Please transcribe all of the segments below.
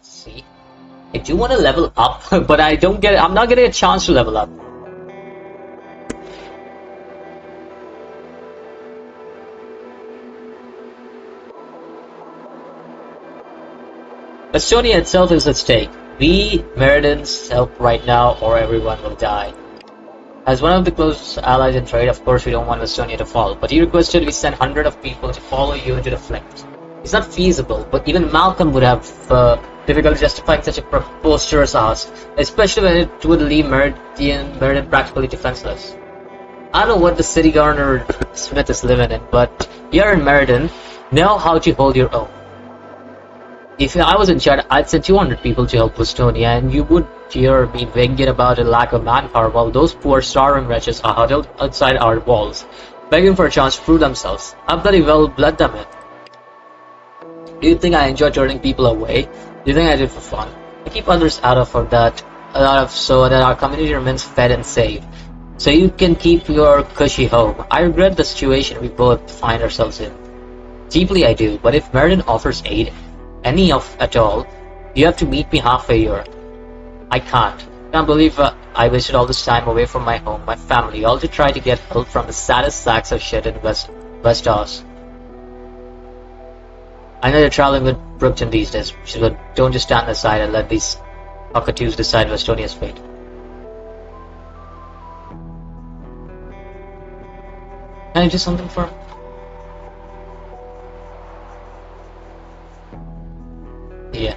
Let's see. I do want to level up, but I'm not getting a chance to level up. Estonia itself is at stake. We, Meridans, help right now or everyone will die. As one of the close allies in trade, of course we don't want Estonia to fall, but you requested we send hundreds of people to follow you into the flames. It's not feasible, but even Malcolm would have difficulty justifying such a preposterous ask, especially when it would leave Meridian practically defenseless. I don't know what the city governor Smith is living in, but you're in Meriden, know how to hold your own. If I was in charge, I'd send 200 people to help Estonia, and you would hear me whinging about a lack of manpower while those poor starving wretches are huddled outside our walls, begging for a chance to prove themselves. I bloody well bled them in. Do you think I enjoy turning people away? Do you think I do it for fun? I keep others out of so that our community remains fed and safe. So you can keep your cushy home. I regret the situation we both find ourselves in. Deeply I do, but if Meriden offers aid, any of at all, you have to meet me halfway here. I can't believe I wasted all this time away from my home, my family, all to try to get help from the saddest sacks of shit in West Oz. I know you're traveling with Brookton these days, but don't just stand aside and let these cockatoos decide Estonia's fate. Can I do something for him? Yeah.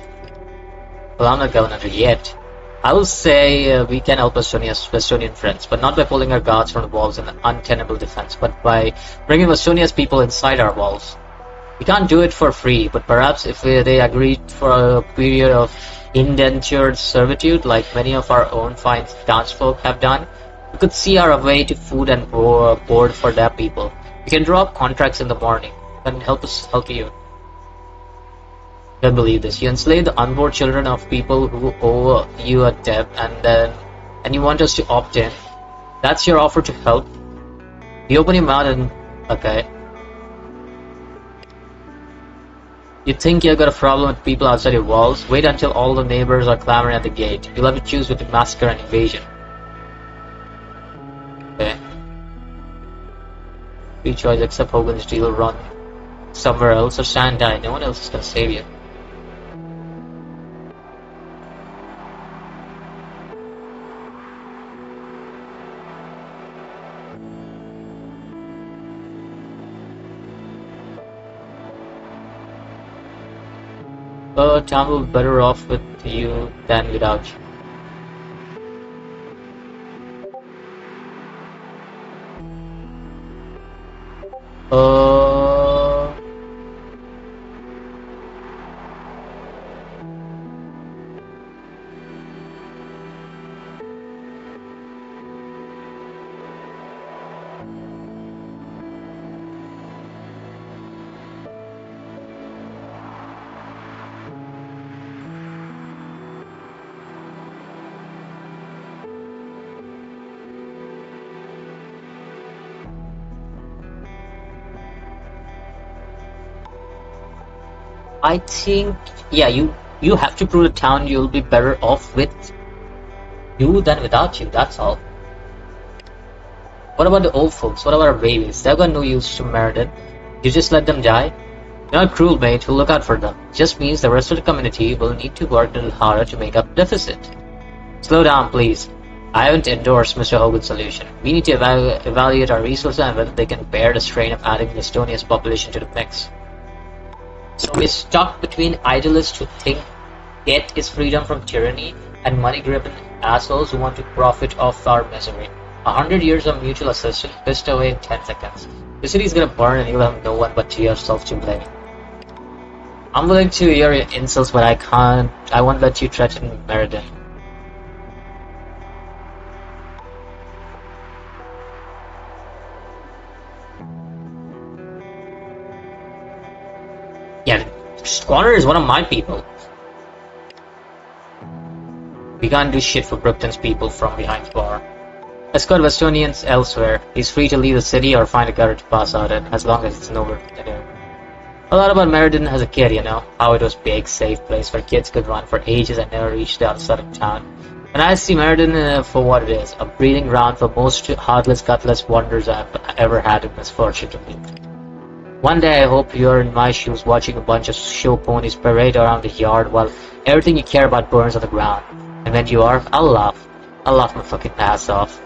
Well, I'm not governor yet. I will say we can help Estonian friends, but not by pulling our guards from the walls in untenable defense, but by bringing Estonia's people inside our walls. We can't do it for free, but perhaps if they agreed for a period of indentured servitude, like many of our own fine townsfolk have done, we could see our way to food and board for their people. We can draw up contracts in the morning, and help you. Don't believe this. You enslave the unborn children of people who owe you a debt, and you want us to opt in. That's your offer to help. You open your mouth and okay. You think you've got a problem with people outside your walls? Wait until all the neighbors are clamoring at the gate. You'll have to choose between massacre and invasion. Okay. Free choice except Hogan's deal run somewhere else or stand die. No one else is gonna save you. Town will be better off with you than without you. I think, yeah, you have to prove the town you'll be better off with you than without you, that's all. What about the old folks? What about our babies? They've got no use to Meriden. You just let them die? You're not cruel, mate, who'll look out for them. It just means the rest of the community will need to work a little harder to make up the deficit. Slow down, please. I haven't endorsed Mr. Hogan's solution. We need to evaluate our resources and whether they can bear the strain of adding Estonia's population to the mix. So we're stuck between idealists who think debt is freedom from tyranny and money-driven assholes who want to profit off our misery. 100 years of mutual assistance pissed away in 10 seconds. The city's gonna burn and you'll have no one but yourself to blame. I'm willing to hear your insults, but I won't let you threaten Meriden. Yeah, Squatter is one of my people. We can't do shit for Brookton's people from behind the bar. Escort Westonians elsewhere. He's free to leave the city or find a guard to pass out in, as long as it's nowhere near. A lot about Meriden as a kid, you know, how it was a big, safe place where kids could run for ages and never reach the other side of town. And I see Meriden for what it is, a breeding ground for most heartless, gutless wonders I've ever had the misfortune to meet. One day I hope you're in my shoes watching a bunch of show ponies parade around the yard while everything you care about burns on the ground. And when you are, I'll laugh. I'll laugh my fucking ass off.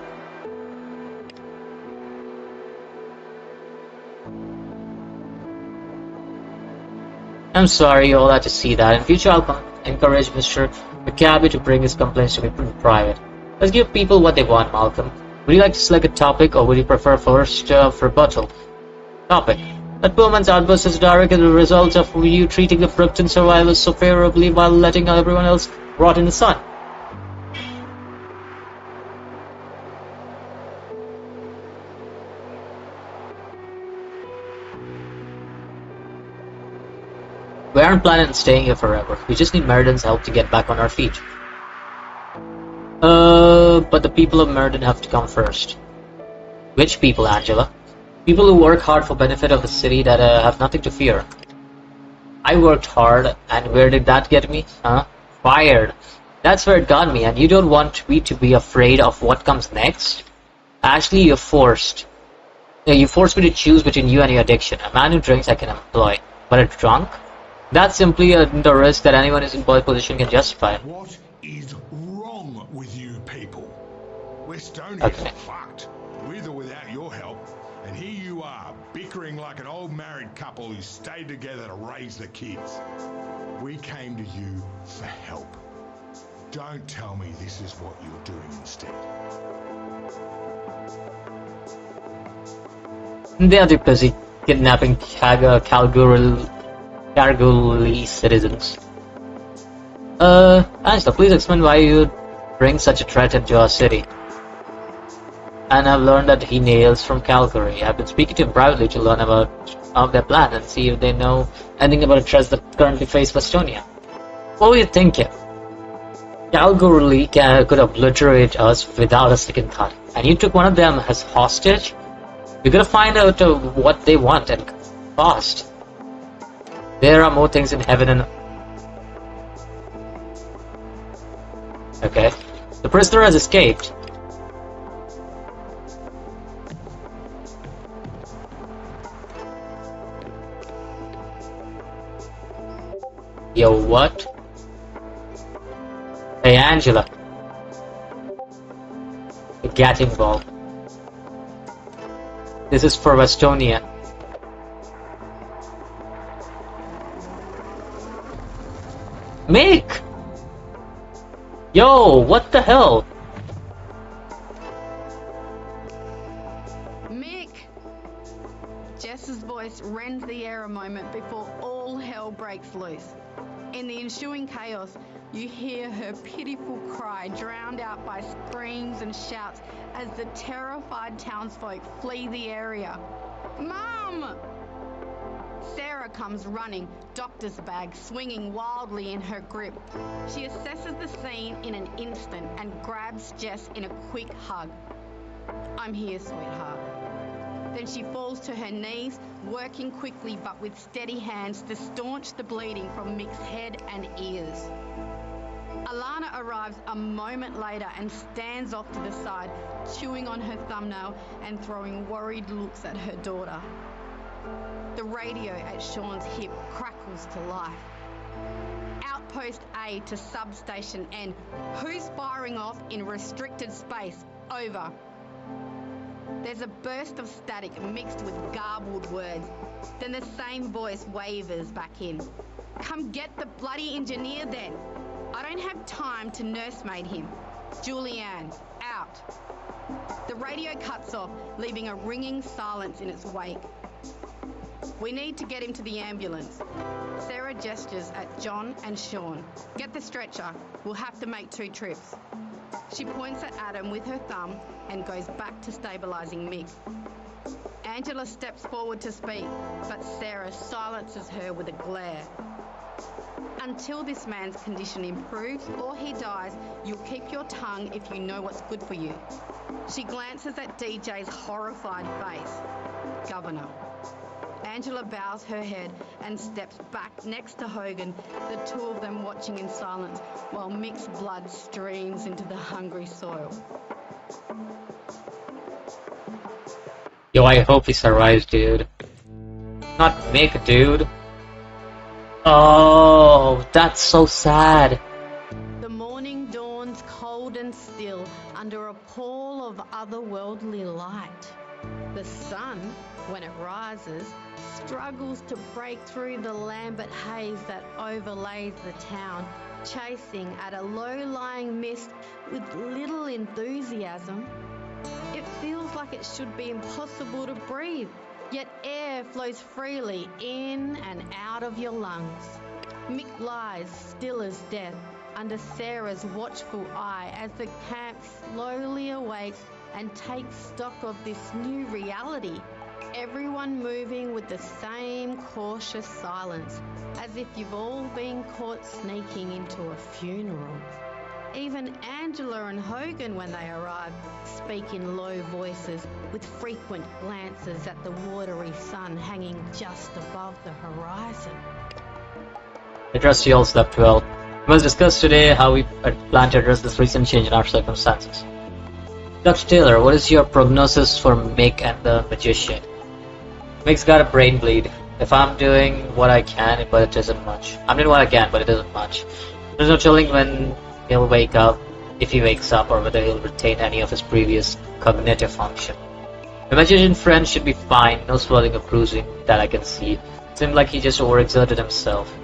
I'm sorry you all had to see that. In future I'll encourage Mr. McCabe to bring his complaints to me in private. Let's give people what they want, Malcolm. Would you like to select a topic, or would you prefer first rebuttal? Topic. That Pullman's outburst is directly the result of you treating the Brookton survivors so favorably while letting everyone else rot in the sun. We aren't planning on staying here forever. We just need Meriden's help to get back on our feet. But the people of Meriden have to come first. Which people, Angela? People who work hard for benefit of the city that have nothing to fear. I worked hard, and where did that get me? Huh? Fired. That's where it got me, and you don't want me to be afraid of what comes next? Actually, you forced me to choose between you and your addiction. A man who drinks I can employ, but a drunk? That's simply the risk that anyone in a position can justify. What is wrong with you people? We're stony Okay. fucked, with or without your help. And here you are, bickering like an old married couple who stayed together to raise the kids. We came to you for help. Don't tell me this is what you're doing instead. They are too busy kidnapping Calgary citizens. Angela, please explain why you bring such a threat into our city. And I've learned that he hails from Calgary. I've been speaking to him privately to learn about their plan and see if they know anything about the threats that currently face Westonia. What were you thinking? Calgary could obliterate us without a second thought, and you took one of them as hostage? We gotta find out what they want and fast. There are more things in heaven and... Okay. The prisoner has escaped. Yo, what? Hey, Angela. The Gatling ball. This is for Westonia. Mick! Yo, what the hell? Mick! Jess's voice rends the air a moment before all hell breaks loose. In the ensuing chaos, you hear her pitiful cry drowned out by screams and shouts as the terrified townsfolk flee the area. Mum! Sarah comes running, doctor's bag swinging wildly in her grip. She assesses the scene in an instant and grabs Jess in a quick hug. I'm here, sweetheart. Then she falls to her knees, working quickly but with steady hands to staunch the bleeding from Mick's head and ears. Alana arrives a moment later and stands off to the side, chewing on her thumbnail and throwing worried looks at her daughter. The radio at Sean's hip crackles to life. Outpost A to substation N. Who's firing off in restricted space? Over. There's a burst of static mixed with garbled words. Then the same voice wavers back in. Come get the bloody engineer then. I don't have time to nursemaid him. Julianne, out. The radio cuts off, leaving a ringing silence in its wake. We need to get him to the ambulance. Sarah gestures at John and Sean. Get the stretcher. We'll have to make 2 trips. She points at Adam with her thumb and goes back to stabilising Mick. Angela steps forward to speak, but Sarah silences her with a glare. Until this man's condition improves or he dies, you'll keep your tongue if you know what's good for you. She glances at DJ's horrified face. Governor. Angela bows her head and steps back next to Hogan, the two of them watching in silence while Mick's blood streams into the hungry soil. Yo, I hope he survives, dude. Not Mick, dude. Oh, that's so sad. The morning dawns cold and still under a pall of otherworldly light. The sun, when it rises, struggles to break through the lambent haze that overlays the town, chasing at a low-lying mist with little enthusiasm. It feels like it should be impossible to breathe, yet air flows freely in and out of your lungs. Mick lies still as death under Sarah's watchful eye as the camp slowly awakes and takes stock of this new reality. Everyone moving with the same cautious silence, as if you've all been caught sneaking into a funeral. Even Angela and Hogan, when they arrive, speak in low voices with frequent glances at the watery sun hanging just above the horizon. I trust you all slept well. We must discuss today how we plan to address this recent change in our circumstances. Dr. Taylor, what is your prognosis for Mick and the magician? Mick's got a brain bleed. If I'm doing what I can, but it isn't much. I'm doing what I can, but it isn't much. There's no telling when he'll wake up, if he wakes up, or whether he'll retain any of his previous cognitive function. The magician friend should be fine, no swelling or bruising that I can see. Seems like he just overexerted himself.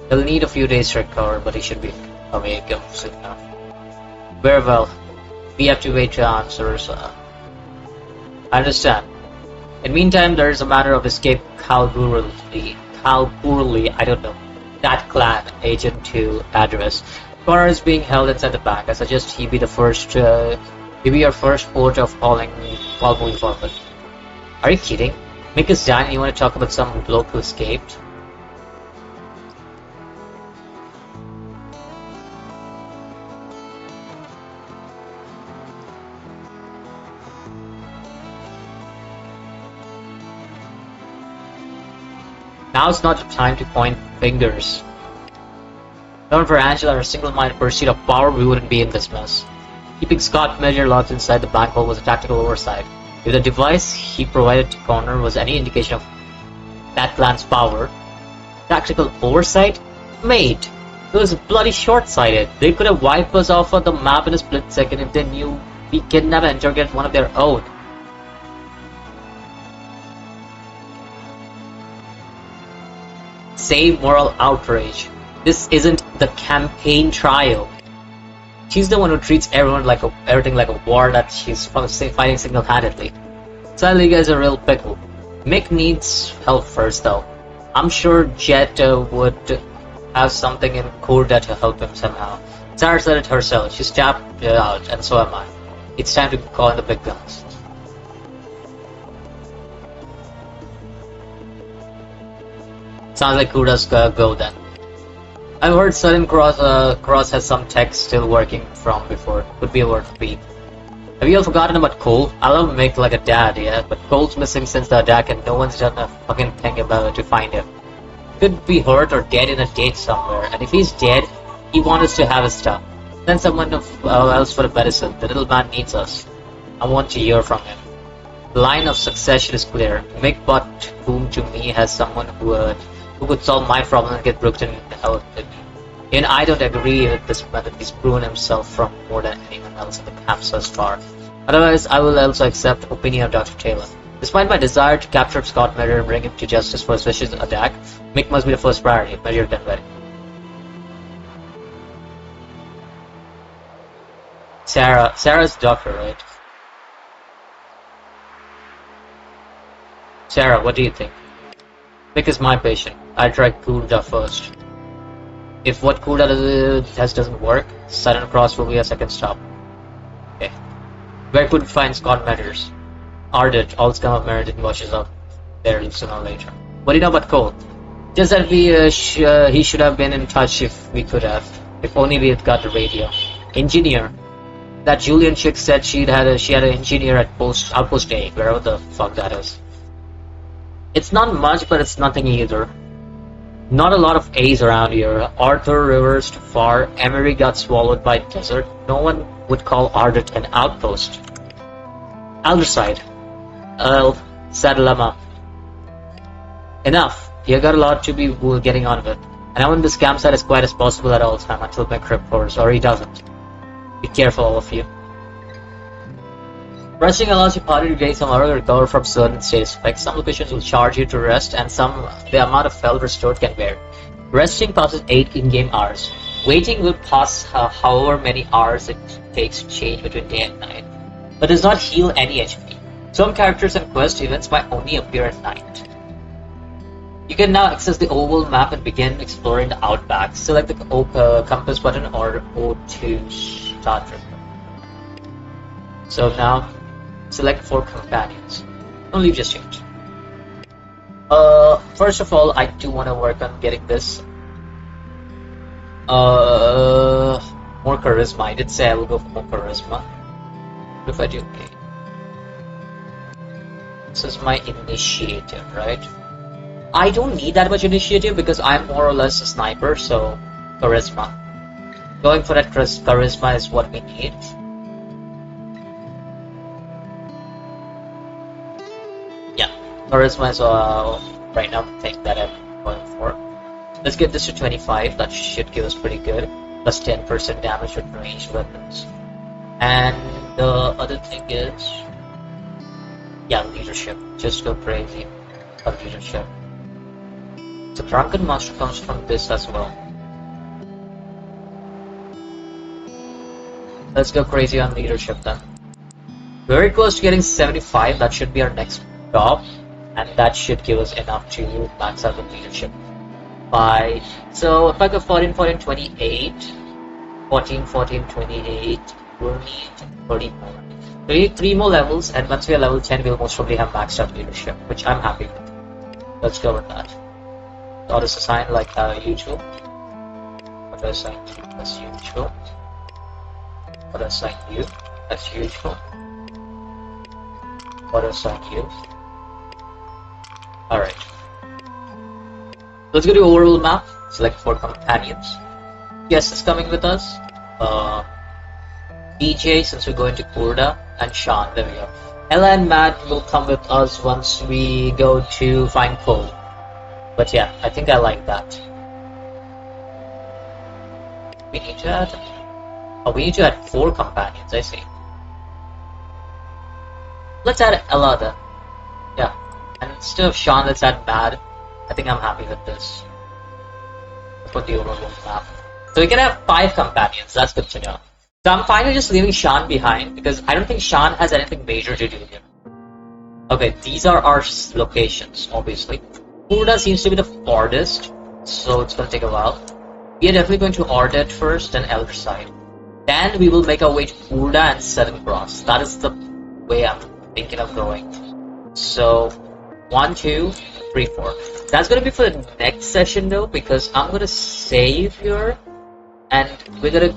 He'll need a few days to recover, but he should be awake soon enough. Very well. We have to wait for answers. I understand. In the meantime, there is a matter of escape Kalburli, I don't know, that clan agent to address. Connor is being held inside the bank. I suggest he be your first port of call moving forward. Are you kidding? Mick is dying and you want to talk about some bloke who escaped? Now's not the time to point fingers. Not for Angela, her single-minded pursuit of power, we wouldn't be in this mess. Keeping Scott Measure locked inside the bank vault was a tactical oversight. If the device he provided to Connor was any indication of that plan's power, tactical oversight? Mate, it was bloody short-sighted. They could have wiped us off of the map in a split second if they knew we kidnapped and interrogated one of their own. Save moral outrage. This isn't the campaign trial. She's the one who treats everything like a war that she's fighting single-handedly. Sadly, you guys are a real pickle. Mick needs help first, though. I'm sure Jet would have something in Kurda to help him somehow. Sarah said it herself. She's tapped out, and so am I. It's time to call in the big guns. Sounds like Kurda's go then. I've heard Sudden Cross has some tech still working from before. Could be worth a peek. Have you all forgotten about Cole? I love Mick like a dad, yeah, but Cole's missing since the attack and no one's done a fucking thing about it to find him. Could be hurt or dead in a ditch somewhere, and if he's dead, he wants us to have his stuff. Send someone else for the medicine. The little man needs us. I want to hear from him. The line of succession is clear. Mick brought whom to me as someone who could solve my problem and get Brookton out with me. And I don't agree with this method. He's proven himself from more than anyone else in the camp thus far. Otherwise, I will also accept the opinion of Dr. Taylor. Despite my desire to capture Scott Measure and bring him to justice for his vicious attack, Mick must be the first priority. Measure then ready. Sarah's the doctor, right? Sarah, what do you think? Mick is my patient. I try Kurda first. If what Kurda doesn't work, Sudden Cross will be a second stop. Okay. Where could we find Scott Measures? Ardent, all scum of Meriden washes up there sooner or later. What do you know about Cole? Just that he should have been in touch if we could have. If only we had got the radio. Engineer. That Julian chick said she had an engineer at Outpost A, wherever the fuck that is. It's not much, but it's nothing either. Not a lot of A's around here. Arthur River's too far. Emery got swallowed by desert. No one would call Ardent an outpost. Alderside. El Sadlama. Enough. You got a lot to be getting on with. And I want this campsite as quiet as possible at all time until my crypt pours, or he doesn't. Be careful, all of you. Resting allows your party to gain some aura, recover from certain states effects. Some locations will charge you to rest, and the amount of health restored can vary. Resting passes 8 in-game hours. Waiting will pass however many hours it takes to change between day and night, but does not heal any HP. Some characters and quest events might only appear at night. You can now access the oval map and begin exploring the outback. Select the compass button or O2 start trip. So now, select 4 companions. Don't leave just yet. First of all, I do want to work on getting this. More charisma. I did say I will go for more charisma. What if I do? Okay. This is my initiative, right? I don't need that much initiative because I'm more or less a sniper, so charisma. Going for that charisma is what we need. Yeah, charisma is right now the thing that I'm going for. Let's get this to 25, that should give us pretty good. Plus 10% damage with ranged weapons. And the other thing is... yeah, leadership. Just go crazy on leadership. The drunken monster comes from this as well. Let's go crazy on leadership then. Very close to getting 75, that should be our next job. And that should give us enough to max out the leadership. So if I go 14, 14, 28, 14, 14, 28, we'll need 30 more. We need 3 more levels, and once we are level 10, we'll most probably have maxed out leadership, which I'm happy with. Let's go with that. Auto assign like usual. Auto assign you as usual. Auto assign you as usual. Auto assign you. Alright. Let's go to overall map. Select 4 companions. Yes, is coming with us. DJ, since we're going to Kurda, and Sean. There we go. Ella and Matt will come with us once we go to find coal. But yeah, I think I like that. We need to add... oh, we need to add 4 companions, I see. Let's add Ella then. Yeah. And instead of Sean, let's add Matt. I think I'm happy with this. For the overall map. So we can have 5 companions, that's good to know. So I'm fine with just leaving Sean behind, because I don't think Sean has anything major to do here. Okay, these are our locations, obviously. Kurda seems to be the farthest, so it's gonna take a while. We are definitely going to Ardet first, then Elderside. Then we will make our way to Kurda and Seven Cross. That is the way I'm thinking of going. So, 1, 2, 3, 4. That's gonna be for the next session though, because I'm gonna save here, and we're gonna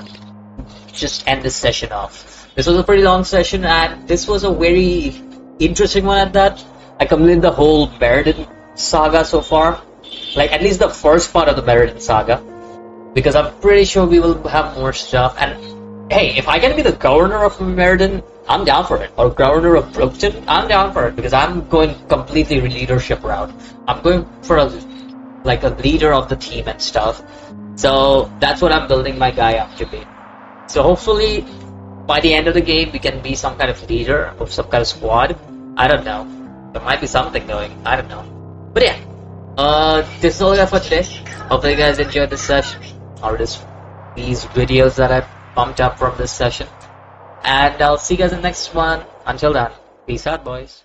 just end this session off. This was a pretty long session, and this was a very interesting one at that. I completed the whole Meriden saga so far, like at least the first part of the Meriden saga, because I'm pretty sure we will have more stuff. And hey, if I can be the governor of Meriden, I'm down for it, or governor of Brookton, I'm down for it, because I'm going completely leadership route. I'm going for a leader of the team and stuff. So that's what I'm building my guy up to be. So hopefully by the end of the game we can be some kind of leader of some kind of squad. I don't know. There might be something going. I don't know. But yeah, this is all I got for today. Hopefully you guys enjoyed this session, or these videos that I pumped up from this session. And I'll see you guys in the next one. Until then, peace out, boys.